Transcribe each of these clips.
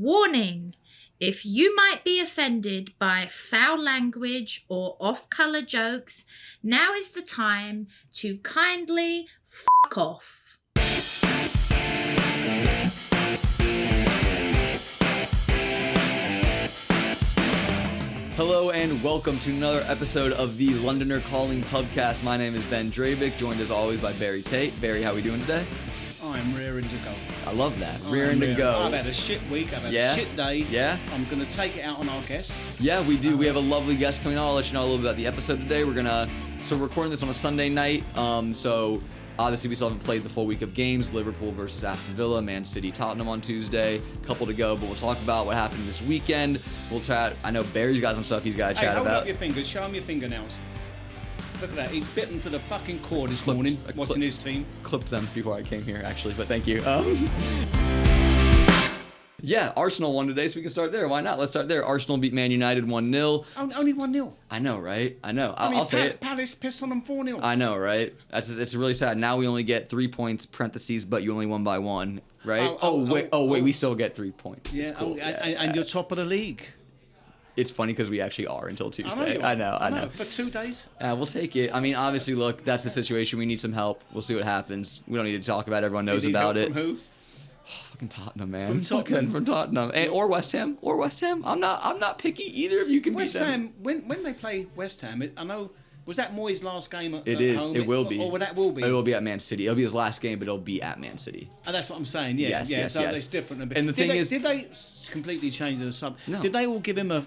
Warning. If you might be offended by foul language or off-color jokes, now is the time to kindly fuck off. Hello and welcome to another episode of the Londoner Calling Pubcast. My name is Ben Drabick, joined as always by Barry Tate. Barry, how are we doing today? I'm rearing to go. I love that. Rearing to go. I've had a shit week. I've had a shit day. Yeah. I'm going to take it out on our guest. Yeah, we do. We have a lovely guest coming on. I'll let you know a little bit about the episode today. So we're recording this on a Sunday night. So obviously we still haven't played the full week of games. Liverpool versus Aston Villa, Man City, Tottenham on Tuesday. Couple to go, but we'll talk about what happened this weekend. We'll chat. I know Barry's got some stuff he's got to chat hold about. Hold up your fingers. Show him your fingernails. Look at that. He's bitten to the fucking cord this morning watching his team. Clipped them before I came here, actually, but thank you. Yeah, Arsenal won today, so we can start there. Why not? Let's start there. Arsenal beat Man United 1-0. Only 1-0. I know, right? I know. I mean, I'll say it. Palace pissed on them 4-0. I know, right? It's really sad. Now we only get 3 points, parentheses, but you only won by 1, right? Wait, we still get 3 points. Yeah, cool. And you're top of the league. It's funny because we actually are until Tuesday. I know. For 2 days? We'll take it. I mean, obviously, look, that's the situation. We need some help. We'll see what happens. We don't need to talk about it. Everyone knows about it. From who? Fucking Tottenham, man. From Tottenham. Or West Ham. I'm not picky. Either of you can West beat them. Ham, when they play West Ham, I know, was that Moyes' last game at home? It will be. Or that will be? It will be at Man City. It'll be his last game, but it'll be at Man City. And that's what I'm saying, yeah. Yes. It's different a bit. And the thing is... Did they completely change the sub? No. Did they all give him a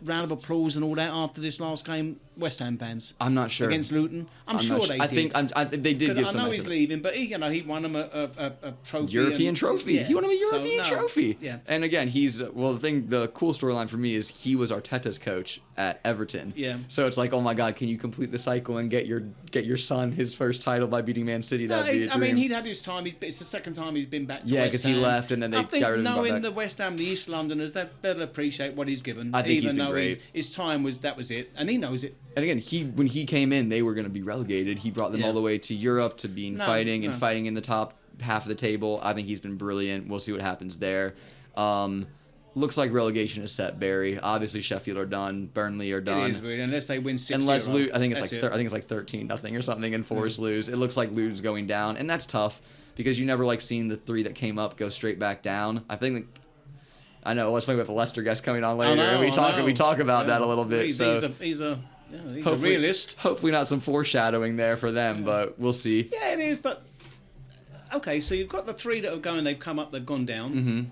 round of applause and all that after this last game, West Ham fans? I'm not sure. Against Luton? I'm sure they did. I think they did give some... I know he's leaving, but he won him a trophy. European trophy. Yeah. He won him a European trophy. Yeah. And again, the cool storyline for me is he was Arteta's coach at Everton. Yeah. So it's like, oh my God, can you complete the cycle and get your son his first title by beating Man City? That would be a dream. I mean, he'd had his time. It's the second time he's been back to West Ham. Yeah, because he left and then they got rid of him. I think knowing the West Ham, the East Londoners, they'll appreciate what he's given. I think he's been great. His time was it, and he knows it. And again, when he came in, they were going to be relegated. He brought them all the way to Europe to being fighting in the top half of the table. I think he's been brilliant. We'll see what happens there. Looks like relegation is set, Barry. Obviously, Sheffield are done. Burnley are done. It is weird, unless they win 6-0. Unless I think it's like 13-0 or something, and Forest lose. It looks like Luton's going down, and that's tough because you never like seeing the 3 that came up go straight back down. I know. It's funny with the Leicester guest coming on later, and we talk about that a little bit. He's a realist. Hopefully not some foreshadowing there for them, but we'll see. Yeah, it is. But okay, so you've got the 3 that are going. They've come up. They've gone down. Mm-hmm.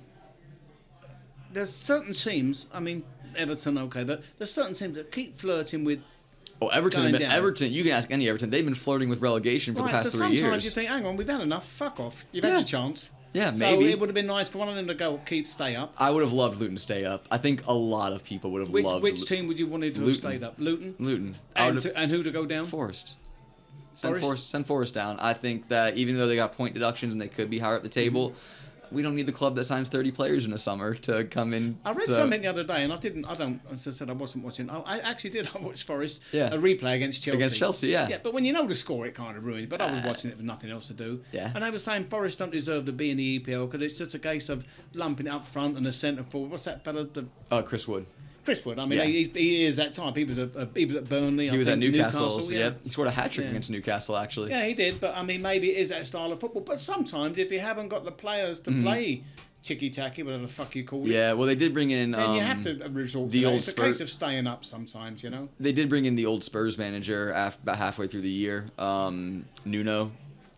There's certain teams. I mean, Everton, okay, but there's certain teams that keep flirting with. Oh, Everton. You can ask any Everton. They've been flirting with relegation for the past 3 years. Sometimes you think, hang on, we've had enough. Fuck off. You've had your chance. Yeah, so maybe. So it would have been nice for one of them to stay up. I would have loved Luton to stay up. I think a lot of people would have loved. Which team would you wanted to have stayed up? Luton. And who to go down? Forest. Send Forest down. I think that even though they got point deductions and they could be higher up the table, we don't need the club that signs 30 players in the summer to come in. I read something the other day, and as I said, I wasn't watching. I actually did. I watched Forest, a replay against Chelsea. Against Chelsea, yeah. Yeah, but when you know the score, it kind of ruins. But I was watching it with nothing else to do. Yeah. And they were saying Forest don't deserve to be in the EPL because it's just a case of lumping it up front and the centre forward. What's that fella? Chris Wood. Chris Wood. I mean, he is that type. He was at Burnley. He was at Newcastle. Yeah. He scored a hat-trick against Newcastle, actually. Yeah, he did. But, I mean, maybe it is that style of football. But sometimes if you haven't got the players to play ticky-tacky, whatever the fuck you call it. Yeah, well, they did bring in... Then you have to resort to that. It's a case of staying up sometimes, you know? They did bring in the old Spurs manager about halfway through the year, Nuno.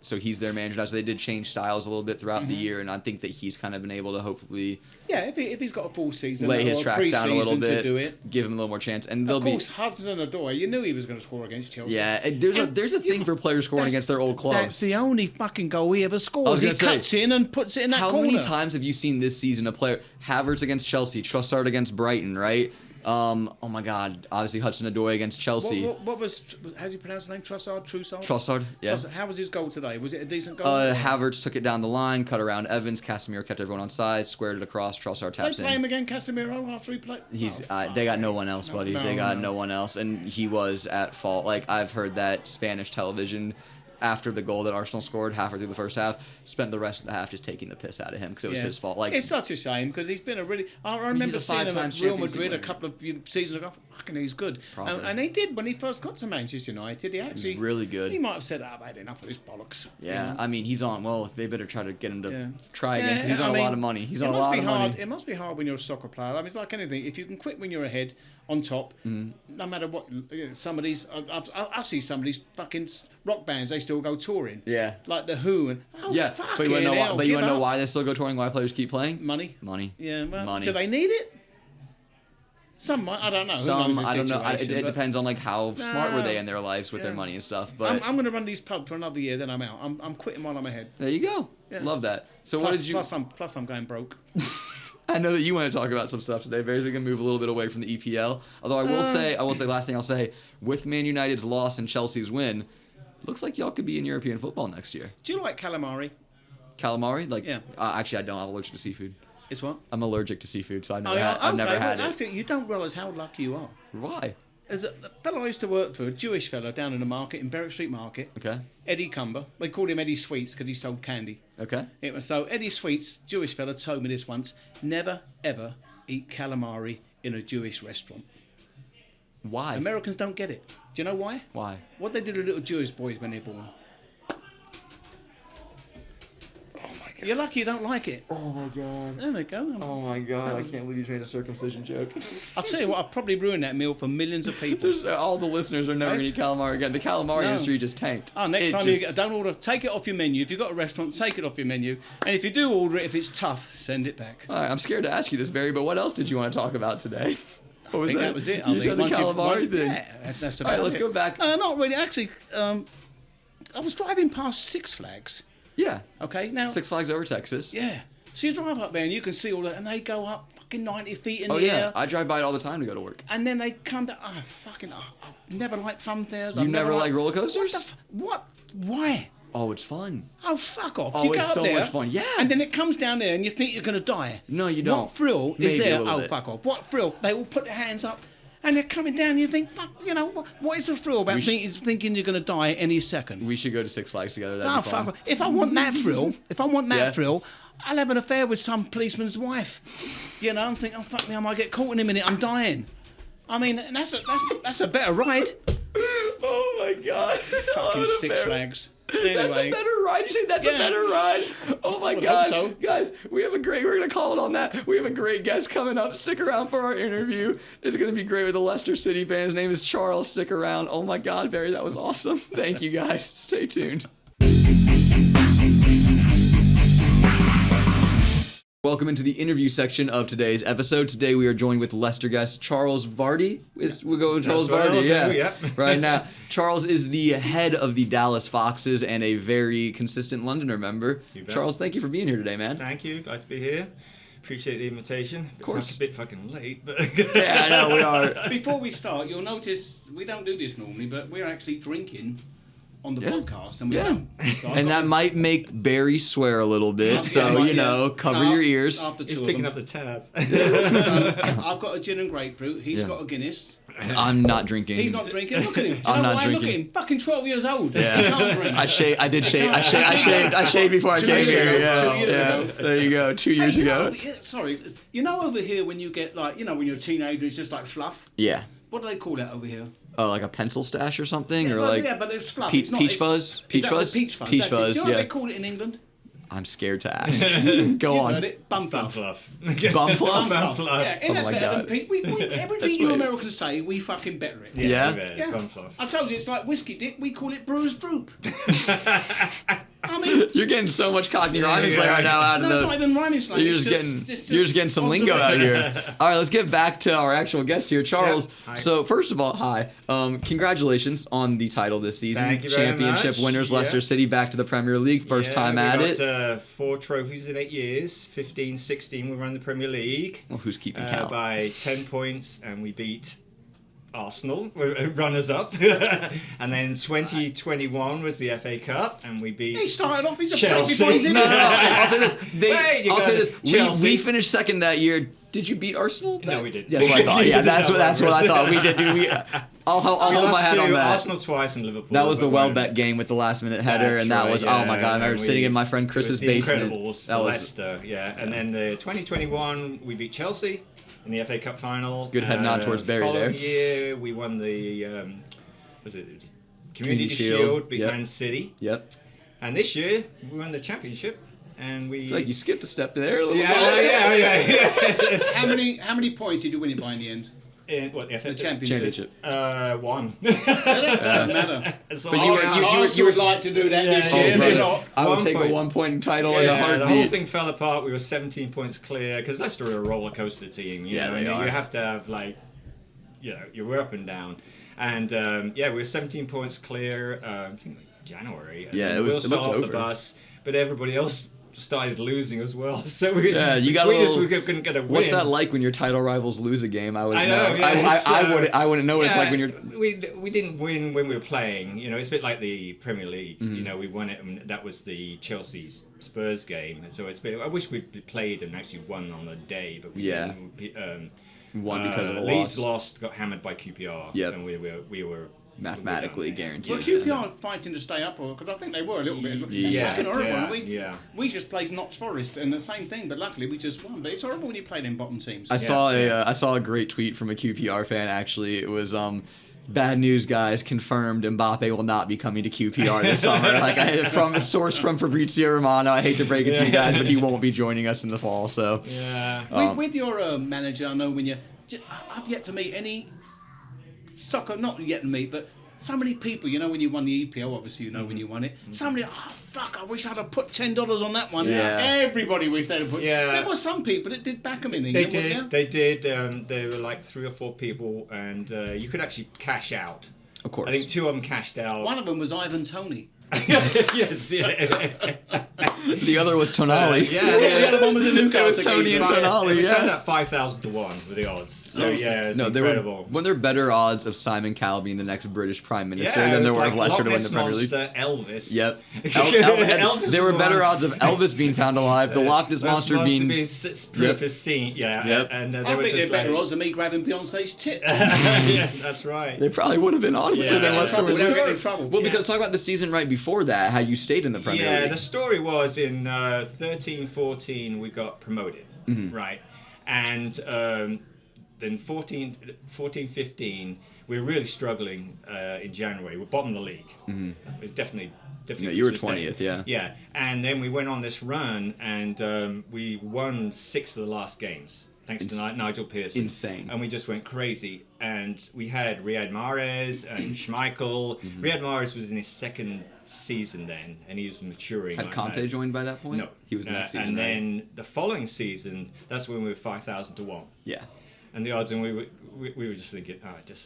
So he's their manager now. So they did change styles a little bit throughout the year, and I think that he's kind of been able to hopefully... Yeah, if he's got a full season lay his tracks down a little bit, to do it. Give him a little more chance. And of course, Hudson-Odoi, you knew he was going to score against Chelsea. Yeah, there's a thing for players scoring against their old clubs. That's the only fucking goal he ever scores. He cuts in and puts it in that corner. How many times have you seen this season a player... Havertz against Chelsea, Trossard against Brighton, right? Oh my God! Obviously, Hudson-Odoi against Chelsea. What was? How do you pronounce his name? Trossard. Trossard. Yeah. Trossard. How was his goal today? Was it a decent goal? Havertz took it down the line, cut around Evans. Casemiro kept everyone on side, squared it across. Trossard taps in. They play him again, Casemiro, after he played. They got no one else, buddy. They got no one else, and he was at fault. Like I've heard that Spanish television after the goal that Arsenal scored halfway through the first half, spent the rest of the half just taking the piss out of him because it was his fault. Like, it's such a shame because he's been a really. I remember seeing him at Real Madrid a couple of seasons ago. Fucking, he's good. And he did when he first got to Manchester United. He actually he's really good. He might have said, "I've had enough of this bollocks." Yeah, you know? I mean, he's on. Well, they better try to get him to try again because he's on a lot of money. He's on a lot of money. It must be hard when you're a soccer player. I mean, it's like anything. If you can quit when you're ahead, on top, no matter what. Some of these, I see some of these fucking rock bands. They still go touring. Yeah, like the Who and but you want to know why? But you want to know why they still go touring? Why players keep playing? Money. Yeah, well, money. Do they need it? Some might. I don't know. Some, I don't know. It depends on like how smart were they in their lives with their money and stuff. But I'm going to run these pubs for another year. Then I'm out. I'm quitting while I'm ahead. There you go. Yeah. Love that. So plus, what did you? Plus I'm going broke. I know that you want to talk about some stuff today, Barry. We're going to move a little bit away from the EPL. Although I will say, last thing I'll say, with Man United's loss and Chelsea's win, looks like y'all could be in European football next year. Do you like calamari? Calamari? Like, yeah. Actually, I don't. I'm allergic to seafood. It's what? I'm allergic to seafood, so I've never had it. Actually, you don't realise how lucky you are. Why? There's a fellow I used to work for, a Jewish fellow down in the market, in Berwick Street Market. Okay. Eddie Cumber. They called him Eddie Sweets because he sold candy. Okay. So Eddie Sweets, Jewish fellow, told me this once: never ever eat calamari in a Jewish restaurant. Why? Americans don't get it. Do you know why? Why? What they do to little Jewish boys when they're born. You're lucky you don't like it. Oh my god. There we go. Oh my god, I can't believe you made a circumcision joke. I'll tell you what, I've probably ruined that meal for millions of people. All the listeners are never going to eat calamari again. The calamari industry just tanked. Oh, next time don't order, take it off your menu. If you've got a restaurant, take it off your menu. And if you do order it, if it's tough, send it back. All right, I'm scared to ask you this, Barry, but what else did you want to talk about today? I think that was it. You said the calamari thing. Yeah, that's about it. All right, let's go back. Not really. Actually, I was driving past Six Flags. Yeah. Okay, now... Six Flags over Texas. Yeah. So you drive up there and you can see all that, and they go up fucking 90 feet in the air. Oh, yeah. I drive by it all the time to go to work. And then they come down... I've never liked fun fairs. You never like roller coasters? What? Why? Oh, it's fun. Oh, fuck off. Oh, you it's so much fun. Yeah. And then it comes down there and you think you're going to die. No, you don't. What thrill Maybe is there? a little Oh, bit. fuck off. What thrill? They all put their hands up. And they're coming down and you think, fuck, you know, what is the thrill about thinking you're going to die any second? We should go to Six Flags together. That'd be fun. Fuck off. If I want that thrill, I'll have an affair with some policeman's wife. You know, I'm thinking, oh, fuck me, I might get caught in a minute, I'm dying. I mean, and that's a better ride. Oh, my God. Fucking Six Flags. Anyway. That's a better ride. You say that's a better ride? Oh my God. So. Guys, we're going to call it on that. We have a great guest coming up. Stick around for our interview. It's going to be great with a Leicester City fan. His name is Charles. Stick around. Oh my God, Barry, that was awesome. Thank you guys. Stay tuned. Welcome into the interview section of today's episode. Today we are joined with Leicester guest Charles Vardy. We'll go with Charles Vardy. Yeah. Right now, Charles is the head of the Dallas Foxes and a very consistent Londoner member. Charles, thank you for being here today, man. Thank you. Glad to be here. Appreciate the invitation. Of course. A bit fucking late, but yeah, I know we are. Before we start, you'll notice we don't do this normally, but we're actually drinking on the podcast, and we don't. So and that might make Barry swear a little bit, cover your ears. He's picking up the tab. So, I've got a gin and grapefruit. He's got a Guinness. I'm not drinking. He's not drinking. Look at him. I'm not drinking. Look at him. Fucking 12 years old. Yeah. He can't drink. I did shave. I shaved before I came here. Ago. 2 years ago. There you go. 2 years ago. Sorry. You know over here when you get when you're a teenager, it's just like fluff. Yeah. What do they call that over here? Oh, like a pencil stash or something, Yeah, but it's fluff. Peach fuzz. Peach fuzz. Peach fuzz. Peach fuzz. Do you know what they call it in England? I'm scared to ask. Go on. Heard it. Bum fluff. Bum fluff? Bum fluff. Yeah, isn't that better than peach? Everything you Americans say, we fucking better it. Yeah? Bum fluff. I told you, it's like whiskey dick. We call it brewer's droop. I mean, you're getting so much Cockney rhyming slang right now out of the... That's not even rhyming slang. You're just getting some lingo out here. All right, let's get back to our actual guest here, Charles. Yep. So first of all, hi. Congratulations on the title this season. Thank you very Championship much. winners, Leicester City back to the Premier League. First time at it. We got 4 trophies in 8 years. 15, 16 we won the Premier League. Well, who's keeping count? By 10 points, and we beat Arsenal, runners up. And then 2021 was the FA Cup, and we beat He started off, he's a Chelsea. prick before he's in No, I'll say this. You I'll say this. Chelsea. We finished second that year. Did you beat Arsenal? No, we didn't. That's what I thought. Yeah, that's what I thought. We did. I'll We hold my lost hat to on that. Arsenal twice and Liverpool. That was the but Welbeck game with the last minute header, That's and that right, was yeah, oh my god! I remember and sitting in my friend it was Chris's the basement. Incredibles That for was Leicester, yeah. And then the 2021 we beat Chelsea in the FA Cup final. Good head nod towards Barry following there. year we won the was it Community Shield, Shield, beat yep. Man City, Yep. and this year we won the Championship, and we. I feel like you skipped a step there a little bit. yeah. How many points did you win it by in the end? In what the FA The championship. One. Doesn't matter. So But you Arsenal would like to do that this Yeah, year. yeah, They're yeah. not. I would 1 take point. a 1 point title in a Yeah, the whole heartbeat. thing fell apart. We were 17 points clear because Leicester are a roller coaster team. You Yeah, know, they and are. you have to have you were up and down, and we were 17 points clear. I think January. And Yeah, then it was- Will it fell looked off the over. bus, but everybody else started losing as well. So we, Yeah, you got a between us, little- we couldn't get a win. What's that like when your title rivals lose a game? I wouldn't I know, know. yeah, I wouldn't know what it's like when you're. We didn't win when we were playing. You know, it's a bit like the Premier League. Mm-hmm. You know, we won it, and that was the Chelsea Spurs game. So it's a bit. I wish we'd played and actually won on the day, but we Yeah. didn't. Won because of a Leeds loss. lost, got hammered by QPR. Yep. And we were Mathematically yeah. guaranteed. Well, QPR are fighting to stay up, because I think they were a little bit. It's Yeah, fucking horrible. yeah. We just played Notts Forest and the same thing, but luckily we just won. But it's horrible when you play them bottom teams. I saw yeah. I saw a great tweet from a QPR fan. Actually, it was bad news, guys. Confirmed, Mbappe will not be coming to QPR this summer. From a source from Fabrizio Romano. I hate to break it to you guys, but he won't be joining us in the fall. So Yeah. With your manager, I know when you. I've yet to meet any soccer, not yet to meet, but so many people, you know, when you won the EPL, obviously, you know, when you won it. So many, fuck, I wish I'd have put $10 on that one. Yeah. Everybody wished they'd have put. Yeah. There were some people that did back them in They England, weren't there? did. There were like 3 or 4 people, and you could actually cash out. of course, I think 2 of them cashed out. One of them was Ivan Toney. Yes, yeah. the other was Tonali. The other one was a Newcastle. It was Tony and geezer. Tonali, We yeah. turned that 5,000 to 1 with the odds. So yeah, it's No, there incredible. were there better odds of Simon Cowell being the next British Prime Minister Yeah, than it there was were like of Leicester to win the Loch Premier Ness League. Monster, Elvis. Yep. Elvis there were was better one. odds of Elvis being found alive, the Loch Ness Monster being. proof Yep. is seen. Yeah, Yep. and they I were think they're just better like, odds than me grabbing Beyonce's tit. yeah, that's right. They probably would have been honestly Yeah. than Leicester was. We're never getting in trouble. Well, Yeah. because talk about the season right before that, how you stayed in the Premier Yeah, League. the story was in 13-14 we got promoted, Mm-hmm. right? And then 14-15 we were really struggling in January. We're bottom of the league. It was definitely Yeah, you were a mistake. 20th, yeah. Yeah, and then we went on this run and we won 6 of the last games. Thanks to Nigel Pearson. Insane. And we just went crazy. And we had Riyad Mahrez and Schmeichel. Mm-hmm. Riyad Mahrez was in his second season then, and he was maturing. Had like Conte mad. joined by that point? No. He was next season, And right? then the following season, that's when we were 5,000 to 1. Yeah. And the odds, and we were just thinking,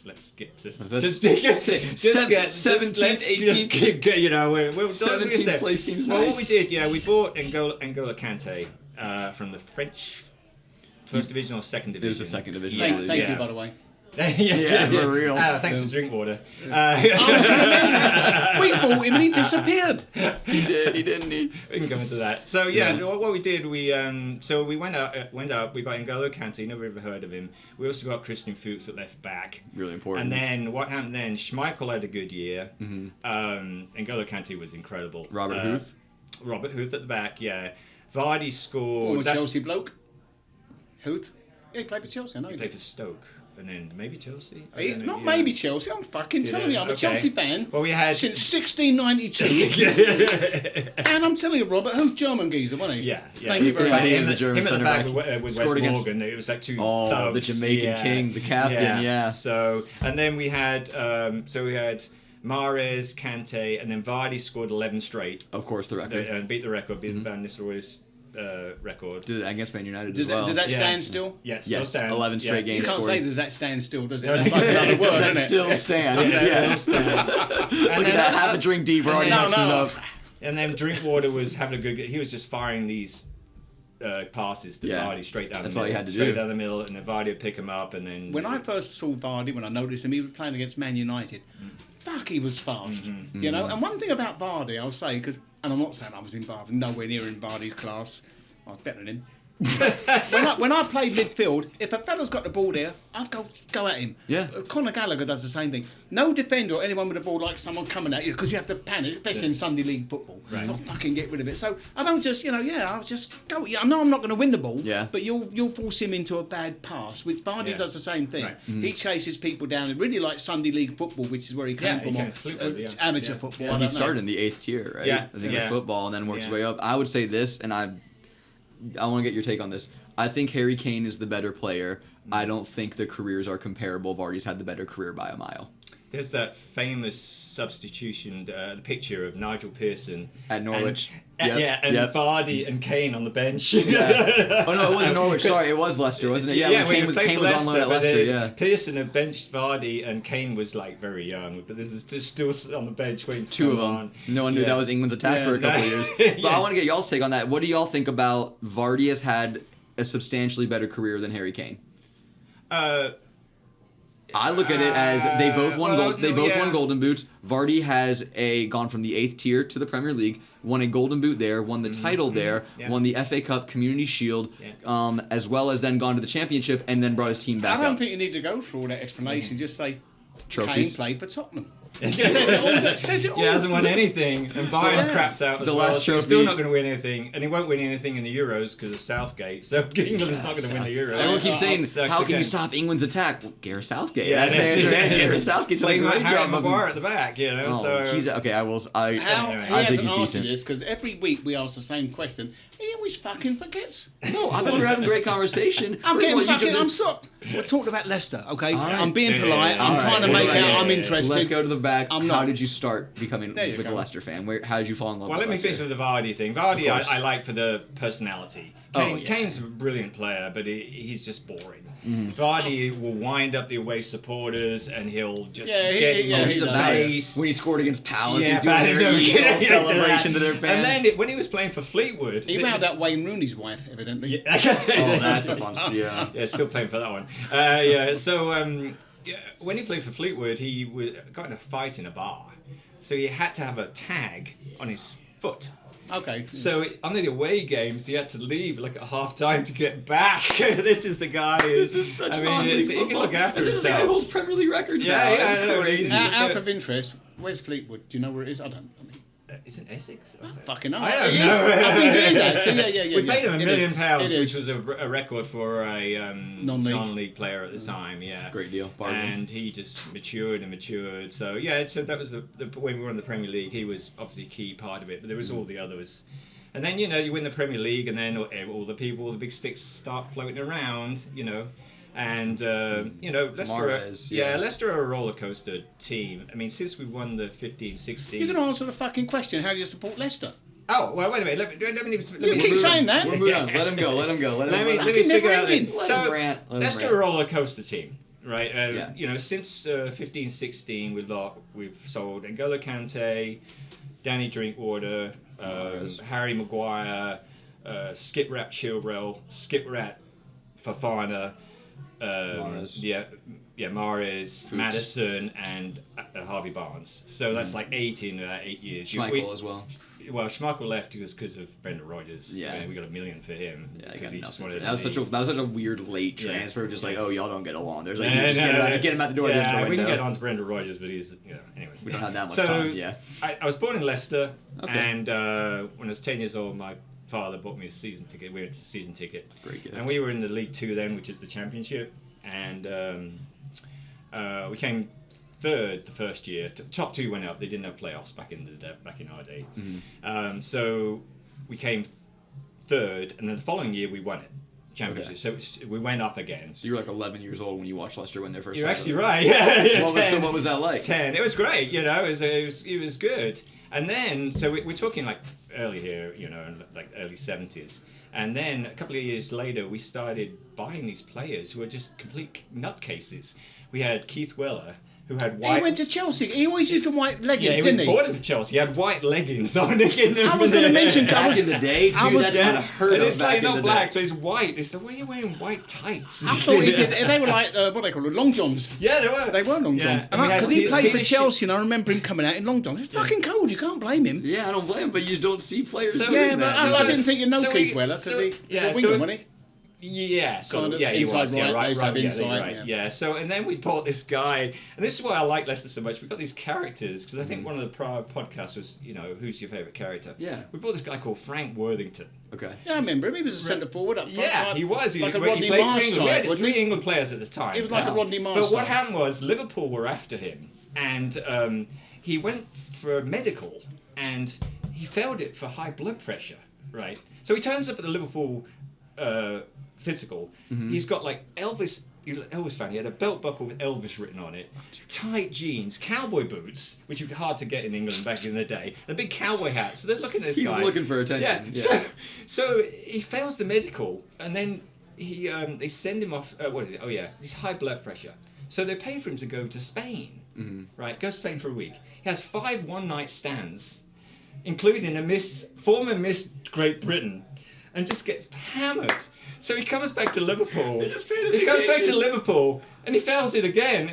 let's get to Let's- let's 17th, let's 18th. get, you know, we're 17th place seems well, nice. what we did, we bought N'Golo Kante from the French first division or second It division. was the second division. Thank, I believe. thank Yeah. you, by the way. Yeah, for real. Thanks for drink water. We bought him and he disappeared. He did, didn't he? We can come into that. So what we did, we went out. We got N'Golo Kante. Never ever heard of him. We also got Christian Fuchs at left back. Really important. And then what happened then? Schmeichel had a good year. N'Golo Kante was incredible. Robert Huth? Robert Huth at the back. Yeah. Vardy scored. Former Chelsea bloke. Huth. Yeah, he played for Chelsea, I know He he played did. for Stoke. And then maybe Chelsea. I He- don't know, Not yeah. maybe Chelsea, I'm fucking telling you, I'm a okay. Chelsea fan Well, we had. since 1692. And I'm telling you, Robert, who's German geezer, wasn't he? Yeah. Thank you very Yeah, much. he is him the German at the centre back back. with Wes Scored against- Morgan. It was like two Oh, thugs. the Jamaican king, the captain, yeah. So, and then we had Mahrez, Kante, and then Vardy scored 11 straight Of course, the record. and beat the record, beat Van Nistelrooy's record. Did it against Man United Did as well. that Yeah. stand still? Yes, still Yes, stands. 11 straight You games. can't scored. say does that stand still, does it? No, That's like another Does word, that isn't it? still stand? Yeah, Yes. still stands. Look at that, half a drink deep, we're already No, matching no. up. And then Drinkwater was having a good. He was just firing these passes to Yeah. Vardy straight down That's the all middle. he had to straight do. down the middle, and then Vardy would pick him up, and then. When I first saw Vardy, when I noticed him, he was playing against Man United. Fuck, he was fast. Mm-hmm. You know, and one thing about Vardy, I'll say, and I'm not saying I was in Vardy, nowhere near in Vardy's class. I was better than him. when I played midfield, if a fella's got the ball there, I'd go at him. Yeah. Conor Gallagher does the same thing. No defender or anyone with the ball like someone coming at you because you have to panic, especially in Sunday League football. Right. I'll fucking get rid of it. So I don't just, I'll just go. I know I'm not going to win the ball, but you'll force him into a bad pass. Which Vardy does the same thing. Right. He chases people down and really like Sunday League football, which is where he came from. Amateur football. He started in the 8th tier, right? Yeah. I think of football, and then worked his way up. I would say this, and I want to get your take on this. I think Harry Kane is the better player. I don't think the careers are comparable. Vardy's had the better career by a mile. There's that famous substitution, the picture of Nigel Pearson At Norwich. And Vardy and Kane on the bench. Yeah. Oh no, it wasn't Norwich. Sorry, it was Leicester, wasn't it? Yeah, when Kane was on loan at Leicester. Yeah. Pearson had benched Vardy, and Kane was like very young, but there's just still on the bench waiting to Two of come them. on. No one knew that was England's attack for a couple of years. But I want to get y'all's take on that. What do y'all think about Vardy has had a substantially better career than Harry Kane? I look at it as they both won won Golden Boots. Vardy has gone from the 8th tier to the Premier League, won a Golden Boot there, won the title there, won the FA Cup, Community Shield, as well as then gone to the Championship and then brought his team back up. I don't think you need to go through all that explanation. Just say Trophies. Kane played for Tottenham. Says it all. He hasn't won anything, and Bayern crapped out as The well. last So he's trophy- still not going to win anything, and he won't win anything in the Euros because of Southgate. So England is not going to win the Euros. Everyone keeps saying, So how can again, you stop England's attack? Well, Gareth Southgate. Yeah, That's that's it. it. Gareth Southgate's done a playing great Harry job of Maguire at the back, Oh, so he's okay. He I think hasn't he's asked you decent. this because every week we ask the same question. He always fucking forgets. No, I thought we were having a great conversation. I'm First of all, getting you fucking. jumped in- I'm so. We're talking about Leicester, okay? All right. I'm being Yeah, polite. yeah, I'm All trying to right, make all right, out I'm yeah. interested. Let's go to the back. I'm How not. did you start becoming There you a go. Leicester fan? How did you fall in love Well, with let me Leicester? finish with the Vardy thing. Vardy, course. I like for the personality. Kane's a brilliant player, but he's just boring. Vardy will wind up the away supporters, and he'll just get he He's does. a base. When he scored against Palace, Yeah, he's doing their yeah, celebration to their fans. And then when he was playing for Fleetwood, He went that Wayne Rooney's wife, evidently. Yeah. Oh, that's a fun yeah. Yeah, still playing for that one. So when he played for Fleetwood, he got in a fight in a bar. So he had to have a tag on his foot. Okay. So on the away games, he had to leave like at half time to get back. This is the guy who's. This is such I mean, non-league he can look football. after And this is the guy who himself. holds Premier League records Yeah, now. yeah, It's I know. crazy. Out of interest, where's Fleetwood? Do you know where it is? I don't. I mean, Is it Essex? fucking hell. I don't It is. know. I think it is actually. Yeah. We paid him It £1 is. million, It is. which was a record for a non-league player at the time. Yeah, Great deal. Bargain. And he just matured and matured. So yeah, so that was the when we were in the Premier League, he was obviously a key part of it. But there was all the others. And then you win the Premier League, and then all the people, the big sticks, start floating around. And Leicester, Mahrez, yeah. Leicester are a roller coaster team. I mean, since we won the 15-16. You can answer the fucking question. How do you support Leicester? Oh well, wait a minute. Let me You keep saying that. We're moving on. Let him go. Let him go. Let me Fucking speak never out. ending. Let him rant. Let him Leicester rant. are a roller coaster team, right? Yeah. Since 15-16, we've sold N'Golo Kante, Danny Drinkwater, Mahrez. Harry Maguire, Skip Rat Chilwell, Skip Rat Fafana, Mahrez. Mahrez, Fuchs. Madison, and Harvey Barnes. So that's like 8 in 8 years. Schmeichel as well. Well, Schmeichel left because of Brendan Rodgers. Yeah. We got $1 million for him. Yeah, I because got he just nothing. wanted That was to such a weird late Yeah. transfer. Just like, oh, y'all don't get along. There's like, No, you just no, get him out the door. Yeah, the we can window. get on to Brendan Rodgers, but he's anyway. We don't have that much So time. Yeah. I was born in Leicester, Okay. and when I was 10 years old, my father bought me a season ticket. We went to season ticket, Great gift. and we were in the League Two then, which is the Championship, and we came third the first year. Top two went up. They didn't have playoffs back in our day. Mm-hmm. So we came third, and then the following year we won it. Championship. So we went up again. So you were like 11 years old when you watched Leicester win their first You're title. actually right. Yeah. What was that like? 10. It was great. It was good. And then, so we're talking like early here, like early 70s. And then a couple of years later, we started buying these players who were just complete nutcases. We had Keith Weller, who had He white. went to Chelsea. He always used to white leggings, yeah, didn't he he? bought it for Chelsea. He had white leggings on. I was going to mention Back in the day, too, I was- that's kind of heard And of it's back like in not the black, day. so it's white. It's like, why are you wearing white tights? I thought he did. They were like what they call it, long johns. Yeah, they were. They were long johns. Yeah, and we had Because he played for Peter Chelsea, and I remember him coming out in long johns. It's fucking cold. You can't blame him. Yeah, I don't blame him, but you just don't see players So- doing Yeah, but that. I didn't think you know So Keith we- Weller because so- he was yeah, a so- winger, wasn't he? Yeah, so Kind of yeah, he inside was. Yeah, right, right, they used to right, have yeah, inside, you're right. yeah. Yeah. So and then we bought this guy, and this is why I like Leicester so much. We've got these characters because I think one of the prior podcasts was, who's your favourite character? Yeah. We bought this guy called Frank Worthington. Okay. Yeah, I remember him. He was a centre forward up front. Yeah, he was. Like a he Rodney played for Marsh England. We type, had wasn't three he? England players at the time. He was like a Wow. Rodney Marsh But what type. happened was Liverpool were after him, and he went for a medical, and he failed it for high blood pressure. Right. So he turns up at the Liverpool physical. He's got like Elvis fan. He had a belt buckle with Elvis written on it, tight jeans, cowboy boots, which were hard to get in England back in the day, and a big cowboy hat. So they're looking at this He's guy. looking for attention. Yeah. So he fails the medical, and then they send him off. What is it? Oh yeah, he's high blood pressure. So they pay for him to go to Spain. Right, go to Spain for a week. He has 5 one-night stands, including former Miss Great Britain, and just gets hammered. So he comes back to Liverpool. He comes back to Liverpool and he fails it again.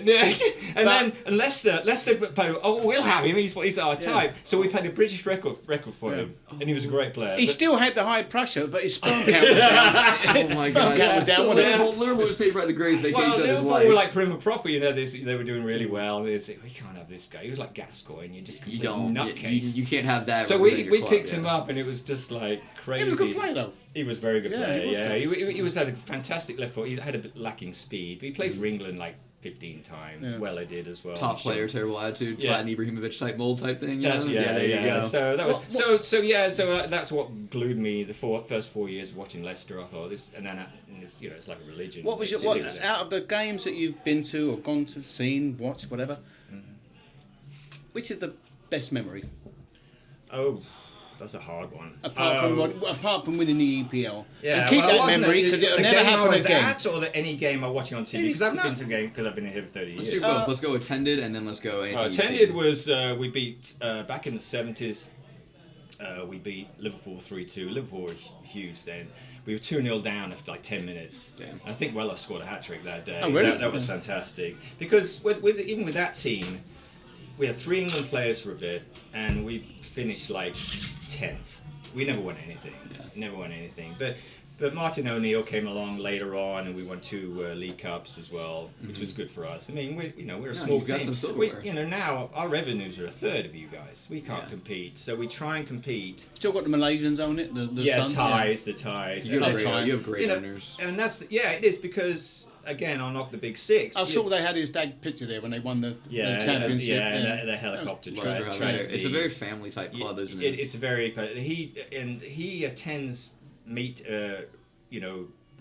And Leicester play, we'll have him. He's our type. So we played a British record for him, and he was a great player. He But- still had the high pressure, but his sperm count was down. Oh my god. Sperm count was down, So wasn't it? Liverpool was paid for the greatest vacation Well, of his Liverpool life. were like prim and proper, they were doing really well. And they said, we can't have this guy. He was like Gascoigne, you're just you complete don't. nutcase. You can't have that. So representing we your picked club, him yeah. up, and it was just like crazy. He was a good player, though. He was a very good Yeah, player. he was Yeah, good. he was had a fantastic left foot. He had a bit lacking speed, but he played for England like 15 times. Yeah. Weller did as well. Top He player, showed- terrible attitude, Yeah. Zlatan Ibrahimovic type mold type thing. You know? Yeah, there you go. So that was so that's what glued me the first 4 years of watching Leicester. I thought this, and then it's like a religion. What was It your sticks. out of the games that you've been to or gone to, seen, watched, whatever? Which is the best memory Oh, that's a hard one. apart from winning the EPL? Yeah, and keep well, that wasn't memory it because it'll the never game I happen was again. at, or any game I'm watching on TV? Because I've been to a game because I've been here for 30 Let's years. do both. Let's go attended and then let's go anything you've Attended seen. was we beat back in the 70s. We beat Liverpool 3-2. Liverpool were huge then. We were 2-0 down after like 10 minutes. Damn. I think Weller scored a hat trick that day. Oh, really? That was fantastic because even with that team, we had 3 England players for a bit, and we finished like 10th. We never won anything. Never won anything. But Martin O'Neill came along later on, and we won 2 League Cups as well, which was good for us. I mean, we're a small you've got team. some silverware. Now our revenues are a third of you guys. We can't compete, so we try and compete. Still got the Malaysians on it. The sun, The ties. You have Yeah. great, you have great You know, owners. and it is because again, I'll knock the big 6. I saw they had his dad picture there when they won the championship. and the helicopter Leicester track. have it. It's a very family type club, isn't it? It's a very he attends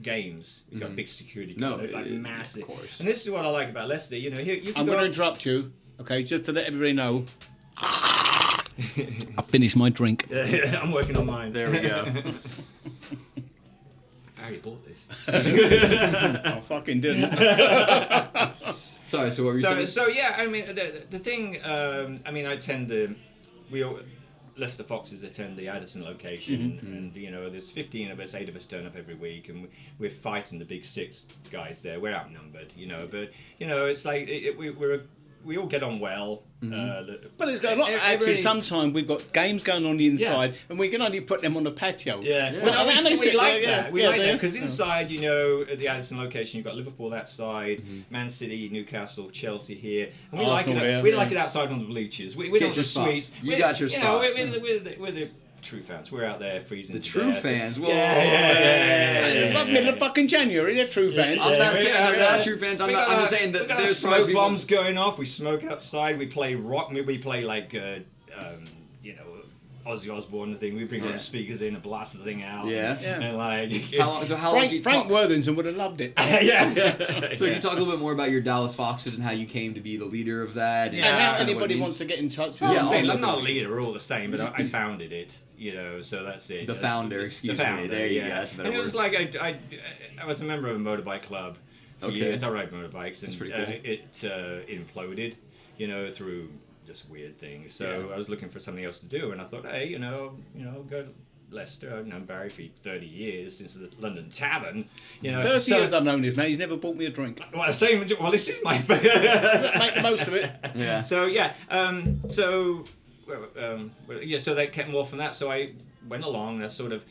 games. He's got a big security No, guard, like of massive. course. And this is what I like about Leicester. You can I'm go going to up- interrupt you, okay, just to let everybody know. I finished my drink. I'm working on mine. There we go. Barry bought this. I fucking didn't. Sorry, so what were you saying? So yeah, I mean the thing. I mean, I attend Leicester Foxes attend the Addison location, and there's 15 of us, 8 of us turn up every week, and we're fighting the big 6 guys there. We're outnumbered, but it's like we all get on well. But it's got a lot. Actually, sometimes we've got games going on the inside, and we can only put them on the patio. Yeah, Well, well, and they we sit like there, that. We yeah, like yeah. that because inside, at the Addison location, you've got Liverpool that side, Man City, Newcastle, Chelsea here, and we like it. Arsenal there, We yeah. like it outside on the bleachers. We're Get not your the spot. sweets. You got your spot. We're the true fans. We're out there freezing. The to true death. fans. Whoa. Like middle of fucking January, they're true fans. I'm not saying Yeah, they're yeah. not true fans. I'm We not. got I'm our- just saying we that got our there's smoke probably bombs going off. We smoke outside. We play rock. We play like Ozzy Osbourne thing. We bring our own speakers in and blast the thing out. Yeah. And like. How long? Frank Worthington would have loved it. yeah. So can you talk a little bit more about your Dallas Foxes and how you came to be the leader of that? And Yeah, how and what anybody it means? wants to get in touch with Yeah, you. I'm saying also I'm not a the- leader, we're all the same, but I founded it, so that's it. The That's- founder, excuse me. There you go, that's a better And it was word. like I was a member of a motorbike club For Okay. years, I ride motorbikes, and pretty cool. it imploded, through just weird things. So Yeah. I was looking for something else to do, and I thought, hey, go to Leicester. I've known Barry for 30 years since the London Tavern. 30 years I've known him, man. He's never bought me a drink. Well, I'm saying, this is my. Make the most of it. Yeah. So so they kept more from that. So I went along and I sort of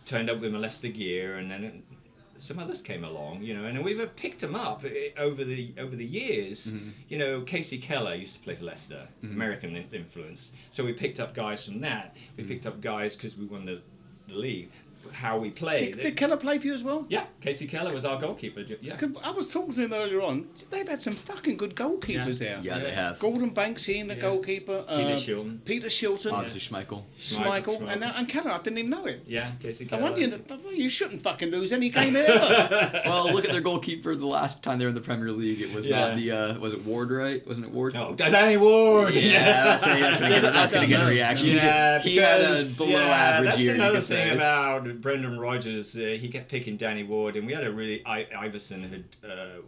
turned up with my Leicester gear, and then some others came along, and we've picked them up over the years. Casey Keller used to play for Leicester, American influence. So we picked up guys from that. We picked up guys because we won the league. How we played. Did Keller play for you as well? Yeah, Casey Keller was our goalkeeper. Yeah. 'Cause I was talking to him earlier on. They've had some fucking good goalkeepers there. Yeah, they have. Gordon Banks, he and the goalkeeper. Peter Shilton. Obviously, Schmeichel. Schmeichel. And Keller, I didn't even know it. Yeah, Casey I Keller. wonder, you shouldn't fucking lose any game ever. Well, look at their goalkeeper the last time they were in the Premier League. It was not the, was it Ward, right? Wasn't it Ward? Oh, Danny Ward! Yeah, that's going to get a reaction. Yeah, he had a because, below average that's year. another you could thing say. about Brendan Rodgers. He kept picking Danny Ward, and we had a really Iverson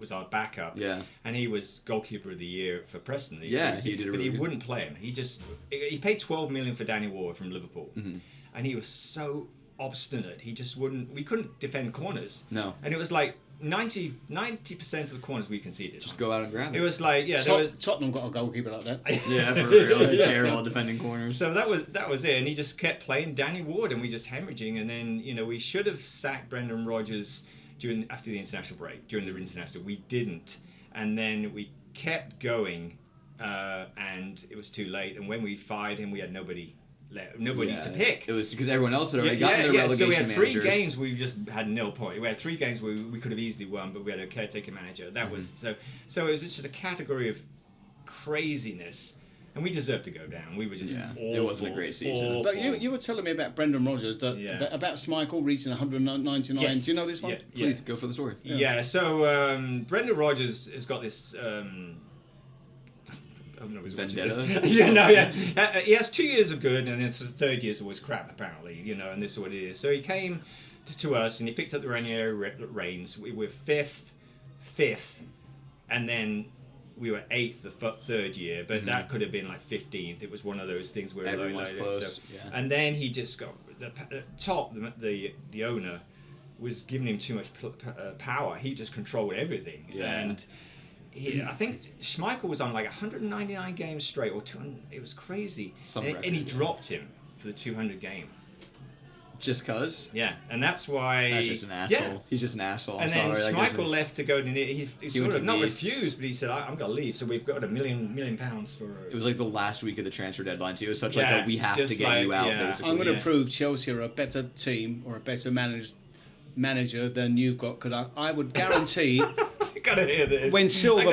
was our backup. Yeah. And he was goalkeeper of the year for Preston. Yeah, he did a but really he good. wouldn't play him. He paid 12 million for Danny Ward from Liverpool, and he was so obstinate. He just wouldn't. We couldn't defend corners. No. And it was like 90% of the corners we conceded. Just go out and grab it. It was like there was. Tottenham got a goalkeeper like that. Yeah, for real. They're terrible at defending corners. So that was it, and he just kept playing Danny Ward, and we just hemorrhaging. And then we should have sacked Brendan Rodgers after the international break. During the international, we didn't, and then we kept going, and it was too late. And when we fired him, we had nobody to pick. It was because everyone else had already gotten their relegation So we had three managers. games we just had 0 point. We had 3 games where we could have easily won, but we had a caretaker manager. That was so it was just a category of craziness, and we deserved to go down. We were just awful. It wasn't a great season. Awful. But you were telling me about Brendan Rodgers, that about Schmeichel reaching 199. Yes. Do you know this one? Yeah. Please go for the story. Yeah. So Brendan Rodgers has got this. I don't know if he's watching Vendetta? this. He has 2 years of good, and then the third year's always crap, apparently, and this is what it is. So he came to us, and he picked up the Ranieri reins. We were fifth, and then we were 8th the third year, but that could have been like 15th. It was one of those things where Everyone's close. And then he just got the top. The owner was giving him too much power. He just controlled everything, and. I think Schmeichel was on like 199 games straight, or 200. It was crazy. And he dropped him for the 200 game. Just cause? Yeah, and that's why. That's just an asshole. Yeah. He's just an asshole. And then Schmeichel left to go to. He sort went of to not Nice. refused, but he said, "I'm going to leave." So we've got £1 million for. It was like the last week of the transfer deadline too. It was such like a we have to just get you out. like, yeah. Basically. I'm going to prove Chelsea are a better team or a better manager than you've got, because I would guarantee Gotta hear this. when Silver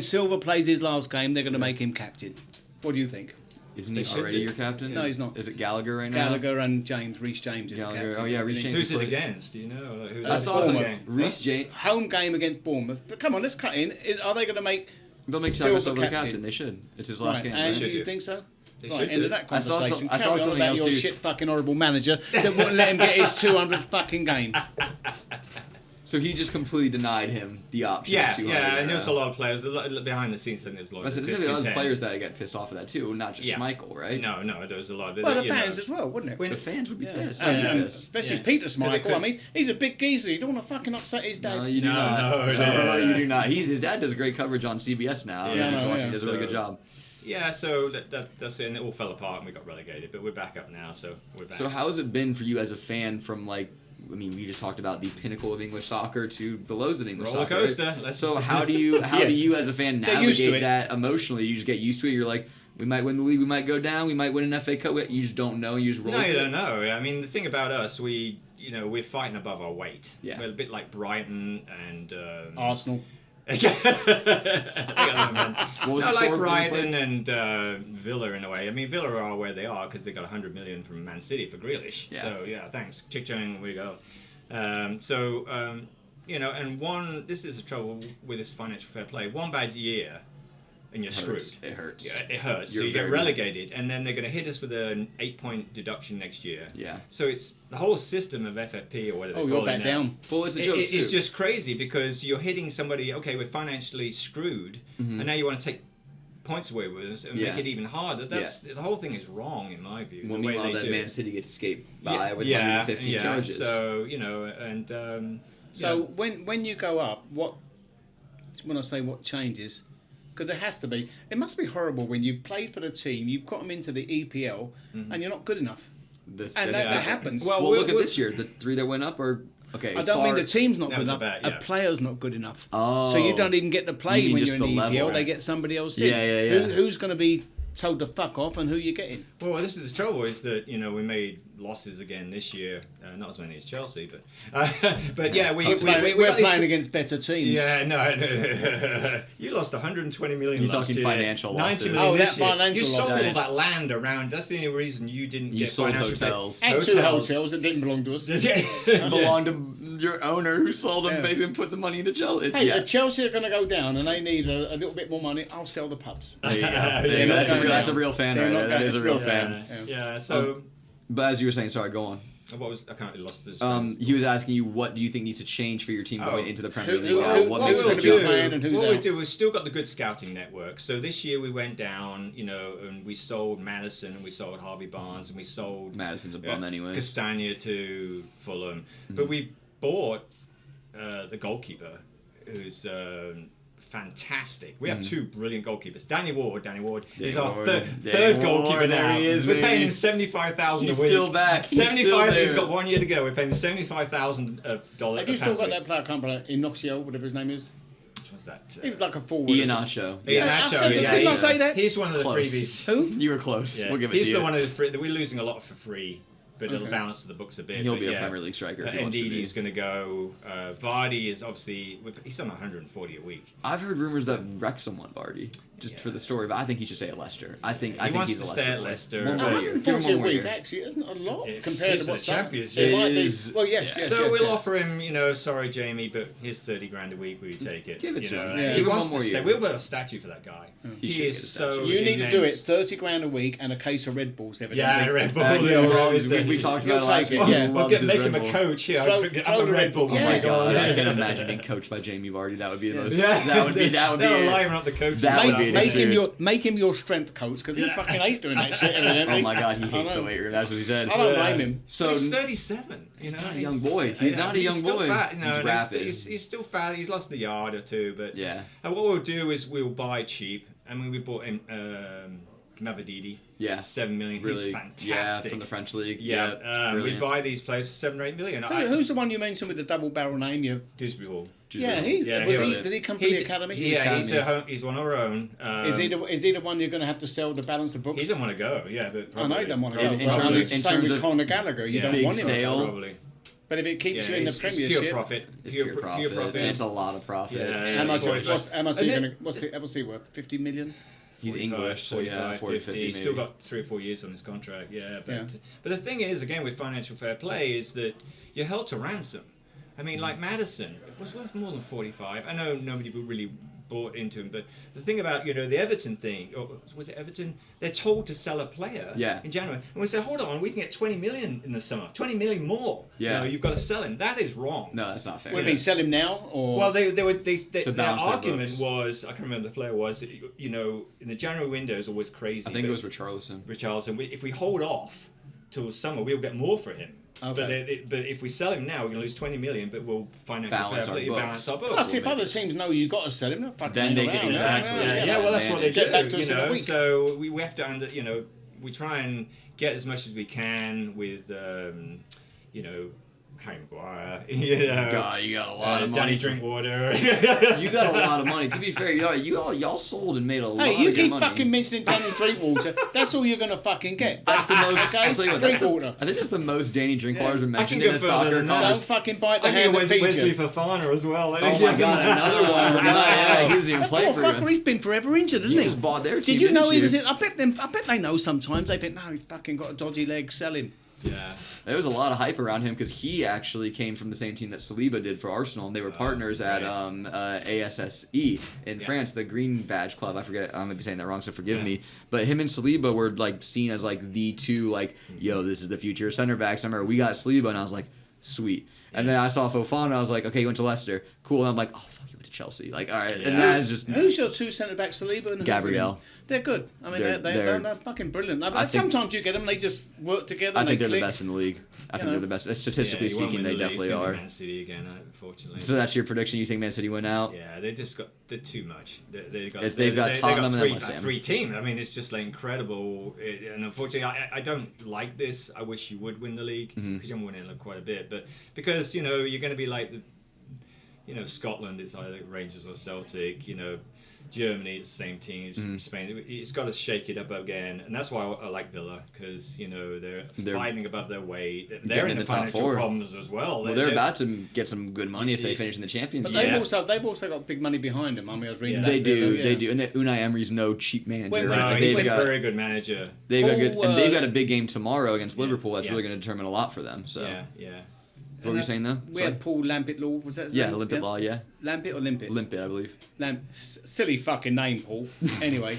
Silver plays his last game, they're going to make him captain. What do you think? Isn't he already your captain? No, he's not. Is it Gallagher right now? Gallagher and Reece James is Gallagher. the captain. Oh, yeah, Reece James. Who's it against? Do you know? Like, who's That's it awesome. against? Reece James. Home game against Bournemouth. But come on, let's cut in. Are they going to make They'll make Silver Thiago Silva the captain? captain. They should. It's his last right? game. And Right? you do. think so? They Right, should end do. of that I saw conversation. some- I saw Carry on something about else your too. shit fucking horrible manager that wouldn't let him get his 200th fucking game. So he just completely denied him the option. Yeah, of 200 yeah, and there right was a a lot of players behind the scenes. I think there was a lot I of said, there's gonna be other discontent. players that get pissed off at that too, not just Yeah. Schmeichel, right? No, there was a lot. Well, the you know. fans as well, wouldn't it? The fans would be Yeah. pissed. And, I'd be and pissed. especially Yeah. Peter Yeah, they Schmeichel. could- I mean, he's a big geezer. You don't want to fucking upset his dad. No, you do No, not. no, you do not. His dad does great coverage on CBS now. Yeah, I just no, watching. yeah. He does a really good So- job. Yeah, so that's it, and it all fell apart, and we got relegated. But we're back up now, so we're back. So how has it been for you as a fan from like? I mean, we just talked about the pinnacle of English soccer to the lows of English Roller soccer. coaster. Right? Let's So just- how do you as a fan Get used to navigate it. that emotionally? You just get used to it. You're like, we might win the league, we might go down, we might win an FA Cup. You just don't know. You just roll. No, with you it. don't know. I mean, the thing about us, we're fighting above our weight. Yeah. We're a bit like Brighton and. Arsenal. What was the No, score like for the Brighton play? and Villa in a way. I mean, Villa are where they are because they got 100 million from Man City for Grealish. Yeah. So yeah, thanks. Chick-chung, we go. And this is the trouble with this financial fair play. One bad year, and you're Hurts. screwed. It hurts. Yeah, it hurts. You're So you get very- relegated, and then they're going to hit us with an 8-point deduction next year. Yeah. So it's the whole system of FFP or whatever. Oh, they you're call it back now. down. Well, it's a joke too. It's just crazy because you're hitting somebody. Okay, we're financially screwed, and now you want to take points away with us and Yeah. make it even harder. That's the whole thing is wrong in my view. Well, the way meanwhile, they that do Man it. City gets escaped by with 115 charges. So and So when you go up, when I say what changes, because there has to be, it must be horrible when you played for the team, you've got them into the EPL, and you're not good enough. And that happens. Well, we'll- look at we'll- this year. The 3 that went up are okay. I don't mean the team's not That good was enough. about- A yeah. player's not good enough. Oh. So you don't even get to play You mean when just you're in the the EPL. level. They get somebody else in. Yeah. Who's going to be told to fuck off and who you getting? Well, this is the trouble is that we made losses again this year, not as many as Chelsea, but yeah, We're we got these- playing against better teams. Yeah, no. You lost 120 million He's last talking year. financial 90 losses. million Oh, this that year. financial You sold losses. all that land around. That's the only reason you didn't You get sold financial hotels. And two hotels that didn't belong to us. belonged to your owner who sold them, Yeah. basically put the money into Chelsea. Hey, yeah. if Chelsea are going to go down and they need a little bit more money, I'll sell the pubs. There you go. There They're you go. not going That's a down. real fan They're right not there. That going is a real down. fan. Yeah. So But as you were saying, sorry, go on. what was I can't lost this. He was asking you, what do you think needs to change for your team going into the Premier League? who- What who- makes who's them gonna good? be playing and who's what we out? do, we've still got the good scouting network. So this year we went down, and we sold Madison, and we sold Harvey Barnes, and we sold Madison's a bum anyways. Castagna to Fulham. But we bought the goalkeeper, who's fantastic. We have two brilliant goalkeepers. Danny Ward is our third goalkeeper now. There he is, We're paying baby. him 75,000 a He's week. still back. He's still 75. He's there. got 1 year to go. We're paying him $75,000. Have you still got that player, I can't remember, Inoxio, whatever his name is? Which was that? He was like a forward. Iheanacho. Ian I Nacho, said that, yeah, didn't I he's- say that? He's one of the Close. freebies. Who? You were close. Yeah. We'll give it He's to you. the one who's free. We're losing a lot for free, but it'll Okay. balance the books a bit. He'll but be a yeah. Premier League striker if he wants to be. Ndidi's going to go. Vardy is obviously he's on 140 a week. I've heard rumors that Wrexham want Vardy, just for the story, but I think he should stay at Leicester. I think wants he's to a stay at Leicester. Leicester. One more year. Give him 140 a one more week year. actually isn't a lot If compared he's to the what's Champions It might League. be. Well, yes. So we'll yes. offer him, sorry Jamie, but here's 30 grand a week. Will you take it? Give it to him. Yeah. He Give him wants one more to stay. year. We'll build a statue for that guy. He He should is get a so. statue. You need to do it. immense. 30 grand a week and a case of Red Bulls every day. Yeah, Red Bull. He yeah, loves- yeah, we talked You'll about it last take it, week. yeah. He We'll loves his make Red him a Bull. coach. Yeah, Throw- I'll throw have the a Red Red Bull. Bull. Oh Yeah. my god, I Yeah. can imagine being coached by Jamie Vardy. That would be the most. Yeah, That would be. That'll liven up the coach. That would be an Make experience. him your strength coach because he fucking hates doing that shit. Evidently. Oh my god, he I hates know. the weight room. That's what he said. I don't blame him. So he's 37. he's not a young boy. He's not a young still boy. Fat, He's and rapid. He's still fat. He's lost a yard or two, but Yeah. And what we'll do is we'll buy cheap. I mean, we bought him Mavadidi. Yeah. 7 million. Really, He's fantastic. yeah, from the French league. Yeah, we brilliant. buy these players for 7 or 8 million. Who's the one you mentioned with the double barrel name? Dewsbury Hall. Yeah, he's. Yeah, was he- he? Did he come from the academy? Yeah, he's Academy. he's one of our own. Is he the one you're going to have to sell to balance the books? He doesn't want to go. Yeah, but I probably. know he doesn't want to go. In Well, terms it's of- the same in with terms of Conor Gallagher. You don't big want him. sale. Probably. But if it keeps you in the It's Premiership, pure profit. It's pure profit. And it's a lot of profit. Yeah, And how much? it's always- What's he worth? 50 million. He's 45, English, so yeah, 40, 50 maybe. He's still got 3 or 4 years on his contract. Yeah, but Yeah. but the thing is, again, with financial fair play, is that you're held to ransom. I mean, like Madison was worth more than 45. I know nobody really bought into him, but the thing about the Everton thing, or was it Everton? They're told to sell a player in January, and we said, hold on, we can get 20 million in the summer, 20 million more. Yeah, you've got to sell him. That is wrong. No, that's not fair. Would it be sell him now or? Well, their balance their argument books. was, I can't remember the player was, in the January window is always crazy. I think it but was Richarlison. If we hold off till summer, we'll get more for him. Okay. But if we sell him now, we're going to lose 20 million, but we'll Balance our books. balance our books. Plus, if other teams know you got to sell him, they'll fucking Then they hang can around. exactly- Yeah, well, that's what they do. Get back to us in a week. So we have to, we try and get as much as we can with, Harry Maguire. God, you got a lot of money. Danny Drinkwater. You got a lot of money. To be fair, y'all sold and made a lot Hey, you of good keep money. fucking mentioning Danny Drinkwater. That's all you're gonna fucking get. That's the most. I'll tell you what. Drinkwater. I think that's the most Danny Drinkwater's been I can mentioned go in a further soccer than that. Don't conversation. fucking bite the I hand think that feeds Wesley you. Fofana as well. Oh my god, another one. Yeah, he doesn't even That play poor for fucker, you. he's been forever injured, hasn't He he? just bought their team. Did you know he was in? in? I bet they know sometimes. They think, no, he's fucking got a dodgy leg. Sell him. Yeah. There was a lot of hype around him because he actually came from the same team that Saliba did for Arsenal, and they were partners at ASSE in France, the Green Badge Club. I forget, I'm gonna be saying that wrong, so forgive me. But him and Saliba were like seen as like the two, like, yo, this is the future of center backs. I remember we got Saliba, and I was like, sweet. And then I saw Fofana, I was like, okay, he went to Leicester, cool. And I'm like, oh fuck, he went to Chelsea. Like, all right, and that's just Who's your two centre backs, Saliba and Gabriel. They're good. I mean, they're fucking brilliant. But sometimes you get them, they just work together. I think they they're click. the best in the league. I think they're the best. Statistically speaking, they definitely are. Man City again, unfortunately. So that's your prediction? You think Man City win out? Yeah, they're too much. They've got Tottenham and West Ham. three teams. I mean, it's just like incredible. And unfortunately, I don't like this. I wish you would win the league because you're winning quite a bit. But because you're going to be like Scotland is either Rangers or Celtic. Germany, it's the same teams. Spain, it's got to shake it up again, and that's why I like Villa because they're fighting above their weight. They're in the top financial four. Problems as well. Well, they're about to get some good money if they finish in the Championship. But they've also got big money behind them. I mean, I was reading that. They do, and Unai Emery's no cheap manager. No, he's a very good manager. They've got a big game tomorrow against Liverpool. That's really going to determine a lot for them. So yeah. What were you saying though? We had Paul Lampit-Law, was that his name? Limpet Law, yeah. Lampit or Limpet? Limpet, I believe. Silly fucking name, Paul. Anyway,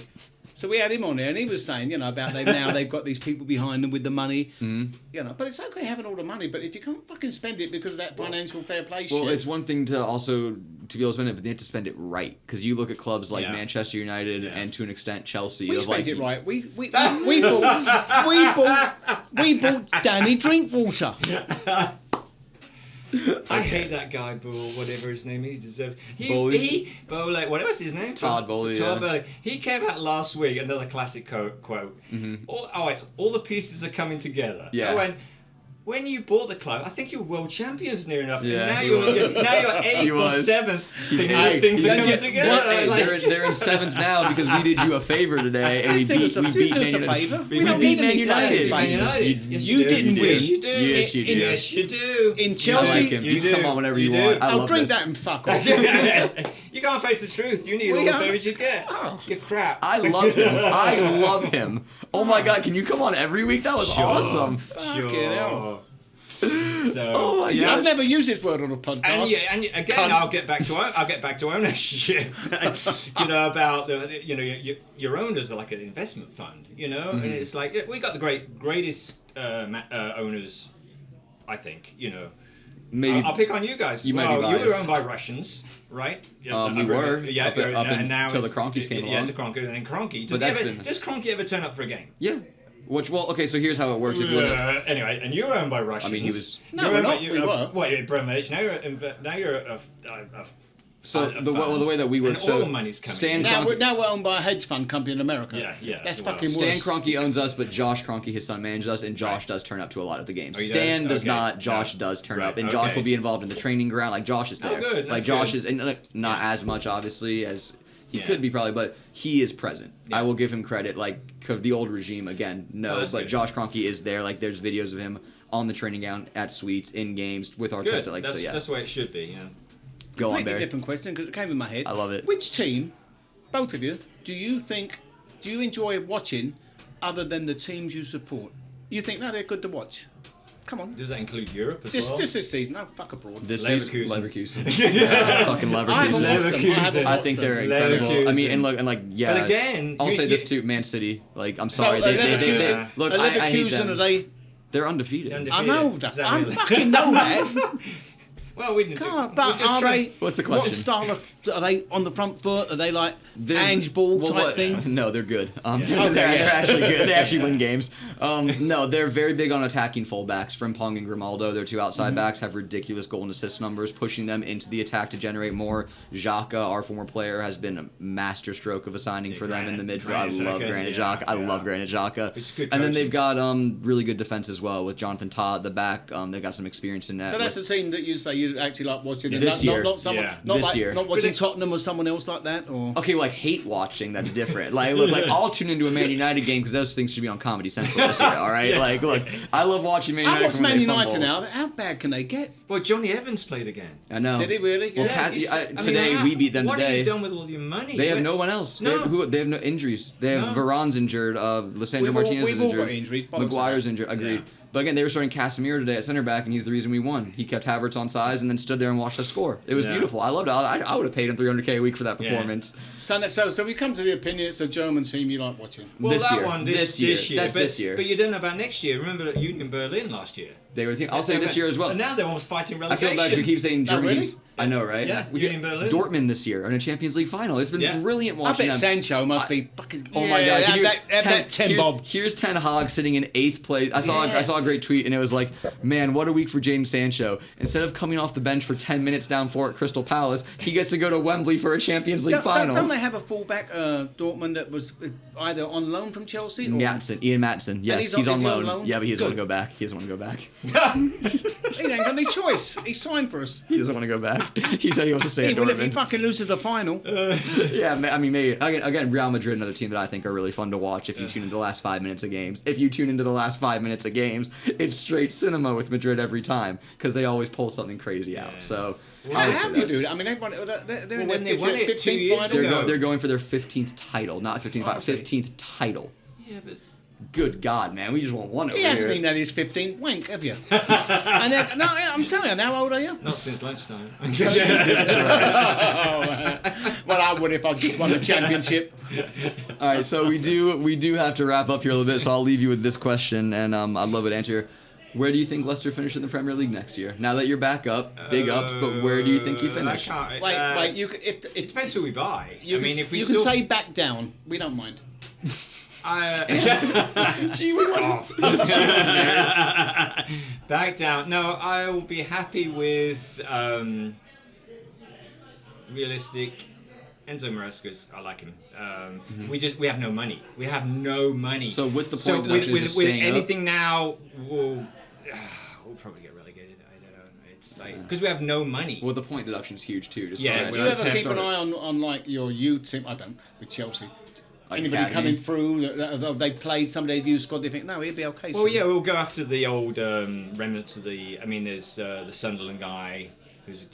so we had him on there, and he was saying, about they've got these people behind them with the money, But it's okay having all the money, but if you can't fucking spend it because of that financial fair play shit. Well, it's one thing to also to be able to spend it, but they have to spend it right. Because you look at clubs like Manchester United and to an extent Chelsea. We spent it right. We bought Danny Drinkwater. I hate that guy, Bull, whatever his name is, deserves. Bowley, what was his name? Todd Bowley. Todd Bowley. He came out last week, another classic quote. All the pieces are coming together. Yeah. I went, when you bought the club, I think you were world champions near enough. Yeah, and now you're 8th or 7th. Things are coming together. They're in 7th now because we did you a favor today and we beat Man United. We beat Man United. You didn't win. Yes, you do. Yes, you do. In Chelsea, I like him. You can come on whenever you want. I'll drink that and fuck off. You can't face the truth. You need all the favors you get. You're crap. I love him. Oh my god, can you come on every week? That was awesome. Fucking hell. So, I've never used this word on a podcast. And again, I'll get back to ownership. About your owners are like an investment fund. And it's like we got the greatest owners. I think Maybe I'll pick on you guys. You might be biased. You were owned by Russians, right? We were. Yeah, up until the Cronkies came along. Yeah, the Cronky, and then Cronky. Does Cronky ever turn up for a game? Yeah. Okay, so here's how it works. Anyway, and you were owned by Russians. I mean, he was. No, we're not. We were. What, you're Bromwich. Now you're a So the way that we work, and all money's coming. Now we're owned by a hedge fund company in America. Yeah. That's fucking worse. Stan Kroenke owns us, but Josh Kroenke, his son, manages us, and Josh does turn up to a lot of the games. Stan does not. Josh does turn up, and Josh will be involved in the training ground. Like Josh is there. Good. Like Josh is, and not as much obviously as he could be probably, but he is present. I will give him credit. Like the old regime again, but good. Josh Kroenke is there. Like there's videos of him on the training ground at suites in games with Arteta. Like that's the way it should be. Yeah. Go on, Barry. Different question because it came in my head. I love it. Which team, both of you, do you enjoy watching other than the teams you support? You think, no, they're good to watch. Come on. Does that include Europe as well? Just this season. No, fuck abroad. Leverkusen. Fucking Leverkusen. I think they're incredible. I mean, and look, But again, I'll say this too, Man City. Like, I'm sorry. They look, I hate them. They're undefeated. I know that. I fucking know that. Well, we What's the question? What style are they on the front foot? Are they like Ange Ball type thing? No, they're good. They're actually good. They actually win games. No, they're very big on attacking fullbacks. Frimpong and Grimaldo, their two outside backs, have ridiculous goal and assist numbers, pushing them into the attack to generate more. Xhaka, our former player, has been a master stroke of a signing for them in the midfield. I love Granit Xhaka. I love Granit Xhaka. And then they've got really good defense as well with Jonathan Todd at the back. They've got some experience in that. So that's the team that you say you actually like watching. This year. Not watching Tottenham or someone else like that. Or okay, like hate watching. That's different. Like I'll tune into a Man United game because those things should be on Comedy Central this year. All right, look, I love watching Man United. I watch Man United now. How bad can they get? Well, Johnny Evans played again. I know. Did he really? Well, today we beat them. What today. What have you done with all your money? They have no one else. No. They have no injuries. They have Varane's injured. Lissandro Martinez is injured. We've all got injuries. Maguire's injured. Agreed. Yeah. But again, they were starting Casemiro today at center back, and he's the reason we won. He kept Havertz on size and then stood there and watched us score. It was beautiful. I loved it. I would have paid him $300K a week for that performance. So we come to the opinion it's a German team you like watching. Well, This that year. one, This year. That's but, this year. But you don't know about next year. Remember that Union Berlin last year? They were. I'll say this year as well. And now they're almost fighting I relegation. feel bad we keep saying German really? teams. I know, right? Yeah, Union Berlin. Dortmund this year in a Champions League final. It's been brilliant I watching bet them. Sancho must be fucking. Oh my God! Have that 10 bob. Here's Ten Hag sitting in 8th place. I saw a great tweet, and it was like, "Man, what a week for Jadon Sancho! Instead of coming off the bench for 10 minutes down 4 at Crystal Palace, he gets to go to Wembley for a Champions League final." Don't they have a fullback, Dortmund, that was either on loan from Chelsea? Or... Ian Matson. Yes, he's he's on on loan. loan? Yeah, but he doesn't want Good. to go back. He doesn't want to go back. He ain't got any choice. He signed for us. He doesn't want to go back. He said he wants to stay at Even if he Dortmund. fucking loses the final. Yeah, I mean, maybe again, Real Madrid, another team that I think are really fun to watch. If you tune into the last 5 minutes of games, it's straight cinema with Madrid every time because they always pull something crazy out. So How do you do that? I mean, they're in when their they won it 2 15th years final. ago. they're going for their 15th title, not 15th, Oh, I see. 15th title. Yeah, but Good God, man, we just want one over He hasn't here. been at his 15th wank, have you? And no, I'm telling you, how old are you? not since lunchtime. Well, I would if I just won the championship. All right, so we do have to wrap up here a little bit. So I'll leave you with this question, and I'd love an answer. Where do you think Leicester finish in the Premier League next year? Now that you're back up, big ups, but where do you think you finish? Wait, you could, It depends who we buy. you I mean, can, if we you still, can say back down. We don't mind. Gee, we want back down. No, I will be happy with realistic. Enzo Maresca's, I like him. We have no money. We have no money. So with the So point deduction, with just staying up? anything now, we'll probably get relegated. I don't know. It's like because we have no money. Well, the point deduction is huge too. Just Yeah, Do you ever keep an eye on like your youth team? I don't with Chelsea. Like Anybody academy? coming through that they played somebody of you squad? They think no, he'll be okay. Well, soon. yeah, we'll go after the old remnants of the. I mean, there's the Sunderland guy who's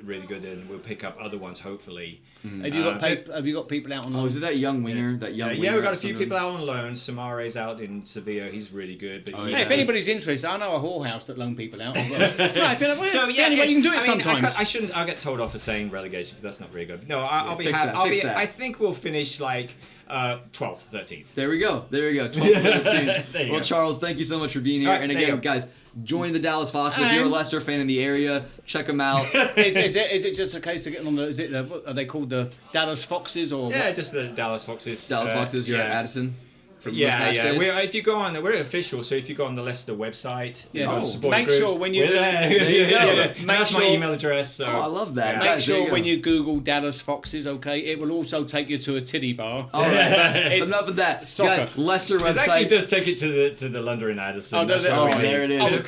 really good, and we'll pick up other ones hopefully. Have you got have you got people out on? Oh, is it that young winger? That young winger Yeah, we've got a at few Sunderland? people out on loan. Samare's out in Sevilla. He's really good. But Oh, Hey, yeah. if anybody's interested, I know a whorehouse that loan people out. Well, right, well, So yeah, anyway, you can do it sometimes. I shouldn't. I'll get told off for saying relegation because that's not very good. No, I'll be fix happy. that, fix that. I think we'll finish like 12th, 13th. There we go. 12th, 13th. There you Well, go. Charles, thank you so much for being here. All right, And there you again, go. guys, join the Dallas Foxes. If you're a And- Leicester fan in the area, check them out. is it just a case of getting on the? Is it what are they called, the Dallas Foxes or? Yeah, what? just the Dallas Foxes. Dallas Foxes, you're yeah. at Addison. For most Yeah, match yeah. days. If you go on, we're official. So if you go on the Leicester website, Yeah. you go to Oh. support Make groups, sure when you we're do- there. There you go. And that's my sure- email address. So Oh, I love that. Yeah. Guys, Make there you sure go. when you Google Dallas Foxes, okay, it will also take you to a titty bar. All right. It's Enough of that. soccer. Guys, Leicester It actually website. does take it to the London in Addison. Oh, does That's it? what Oh, we there need. it is. I Bit was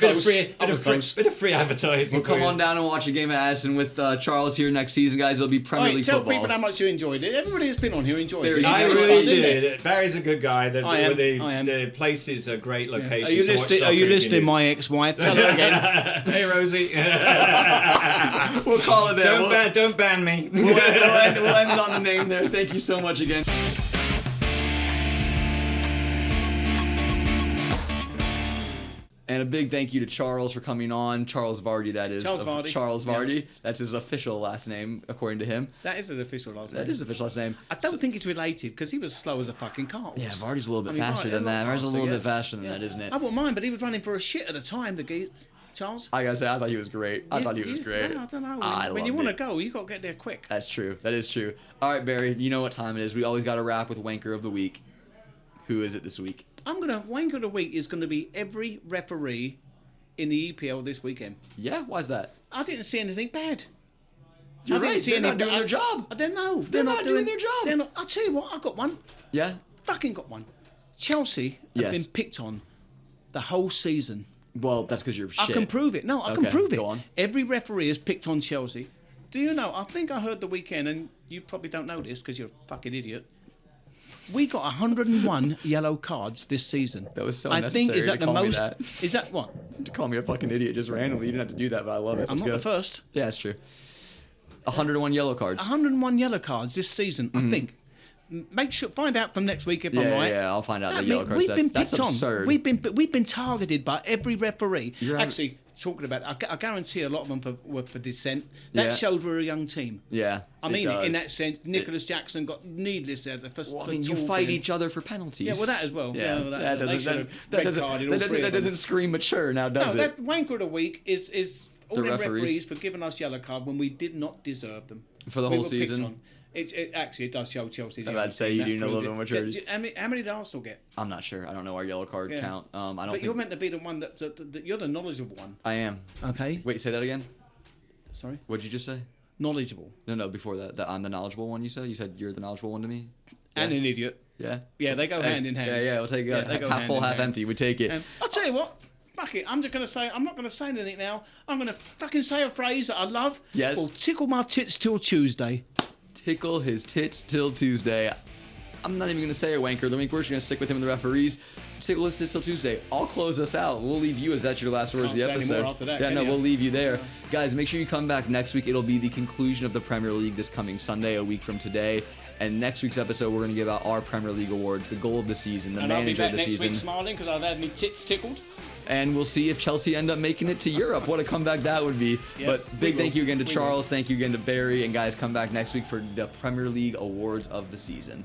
of close. Bit of free advertising. We'll come for you. on down and watch a game at Addison with Charles here next season, guys. It'll be Premier Alright, League tell football. people how much you enjoyed it. Everybody who's been on here enjoyed Very it. nice. I It's It's really fun, isn't it? did. Barry's a good guy. I am. The place is a great location. Are you to watch listening? Are soccer you if listening, need. my ex-wife? Tell her again. Hey Rosie. We'll call it there. Don't ban me. We'll end on the name there. Thank you so much again. And a big thank you to Charles for coming on. Charles Vardy, that is. Charles Vardy. Charles Yeah. Vardy. That's his official last name, according to him. That is an official last name. That is his official last name. I don't think it's related because he was slow as a fucking cart. Yeah, Vardy's a little bit I mean, faster Vardy- than that. Vardy's a little yeah. bit faster than Yeah. that, isn't it? I wouldn't mind, but he was running for a shit at the time, the geese, Charles. I gotta say, I thought he was great. I thought he was great. I don't know. I When you loved want to it. go, you got to get there quick. That's true. That is true. All right, Barry, you know what time it is. We always got to wrap with Wanker of the Week. Who is it this week? Wank of the week is going to be every referee in the EPL this weekend. Yeah, why's that? I didn't see anything bad. You're I didn't right. see They're any not doing bad- their job. I don't know. They're not doing their job. They're not. I'll tell you what. I got one. Yeah? Fucking got one. Chelsea have Yes. been picked on the whole season. Well, that's because you're shit. I can prove it. No, I Okay, can prove it. go on. Every referee has picked on Chelsea. Do you know? I think I heard the weekend, and you probably don't know this because you're a fucking idiot. We got 101 yellow cards this season. That was so I think is necessary that to the call me most? that. Is that what? To call me a fucking idiot just randomly. You didn't have to do that, but I love it. I'm Let's not go. the first. Yeah, it's true. 101 yellow cards. 101 yellow cards this season. Mm-hmm. I think make sure find out from next week if I'm Yeah, right. yeah, I'll find out That the yellow mean- cards. We've been That's picked on. absurd. We've been targeted by every referee. You're having- Actually, talking about, I guarantee a lot of them were for dissent. That Yeah. shows we're a young team. Yeah, I it mean, in does. that sense, Nicholas Jackson got needless there. Well, I mean, you fight each other for penalties. Yeah, well, that as well. Yeah, Yeah, that they should have red-carded all three of that them. doesn't scream mature now, does No, it? that wanker of the week is all The the referees. referees for giving us yellow card when we did not deserve them. For the We whole were picked season? on. It does show Chelsea. I'm about to say you do need a little bit of maturity. How many did Arsenal get? I'm not sure. I don't know our yellow card Yeah. count. I don't But think you're meant to be the one that you're the knowledgeable one. I am. Okay. Wait, say that again. Sorry. What'd you just say? Knowledgeable No, before that I'm the knowledgeable one. You said you're the knowledgeable one to me. and Yeah. an idiot. Yeah. Yeah, they go hand in hand. Yeah, we'll take Yeah, it. they go Half hand full, in half hand. empty. We take it. And I'll tell you what. Fuck it. I'm just gonna say. I'm not gonna say anything now. I'm gonna fucking say a phrase that I love. Yes. Will tickle my tits till Tuesday. Tickle his tits till Tuesday. I'm not even going to say a wanker. The we're just going to stick with him and the referees. Tickle his tits till Tuesday. I'll close us out. We'll leave you as that's your last words of the Can't say any episode. more after that, Yeah, can no, you? we'll leave you there. Guys, make sure you come back next week. It'll be the conclusion of the Premier League this coming Sunday, a week from today. And next week's episode, we're going to give out our Premier League awards, the goal of the season, the And I'll be manager back of the next season. week smiling because I've had my tits tickled. And we'll see if Chelsea end up making it to Europe. What a comeback that would be. Yeah, But we big will. thank you again to We Charles. Thank you again to Barry. And guys, come back next week for the Premier League awards of the season.